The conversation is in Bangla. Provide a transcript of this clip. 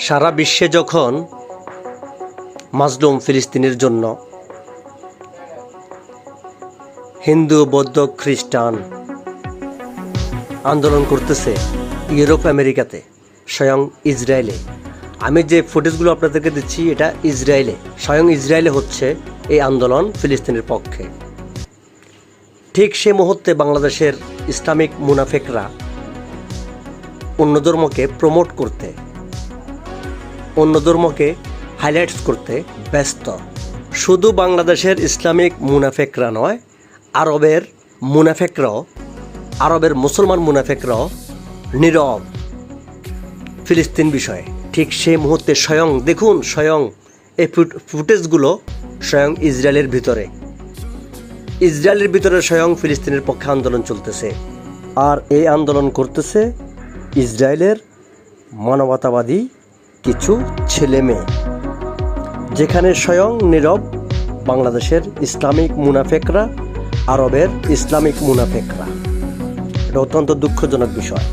সারা বিশ্বে যখন মাজলুম ফিলিস্তিনের জন্য হিন্দু, বৌদ্ধ, খ্রিস্টান আন্দোলন করতেছে ইউরোপ, আমেরিকাতে, স্বয়ং ইসরায়েলে। আমি যে ফুটেজগুলো আপনাদেরকে দিচ্ছি এটা ইসরায়েলে, স্বয়ং ইসরায়েলে হচ্ছে এই আন্দোলন ফিলিস্তিনের পক্ষে। ঠিক সে মুহূর্তে বাংলাদেশের ইসলামিক মুনাফেকরা অন্য ধর্মকে প্রমোট করতে, অন্য ধর্মকে হাইলাইটস করতে ব্যস্ত। শুধু বাংলাদেশের ইসলামিক মুনাফেকরা নয়, আরবের মুনাফেকরাও, আরবের মুসলমান মুনাফেকরাও নীরব ফিলিস্তিন বিষয়ে। ঠিক সেই মুহূর্তে স্বয়ং দেখুন, স্বয়ং এই ফুটেজগুলো স্বয়ং ইসরায়েলের ভিতরে স্বয়ং ফিলিস্তিনের পক্ষে আন্দোলন চলতেছে। আর এই আন্দোলন করতেছে ইসরায়েলের মানবতাবাদী কিছু ছেলে মেয়ে, যেখানে স্বয়ং নীরব বাংলাদেশের ইসলামিক মুনাফেকরা, আরবের ইসলামিক মুনাফেকরা। এটা অত্যন্ত দুঃখজনক বিষয়।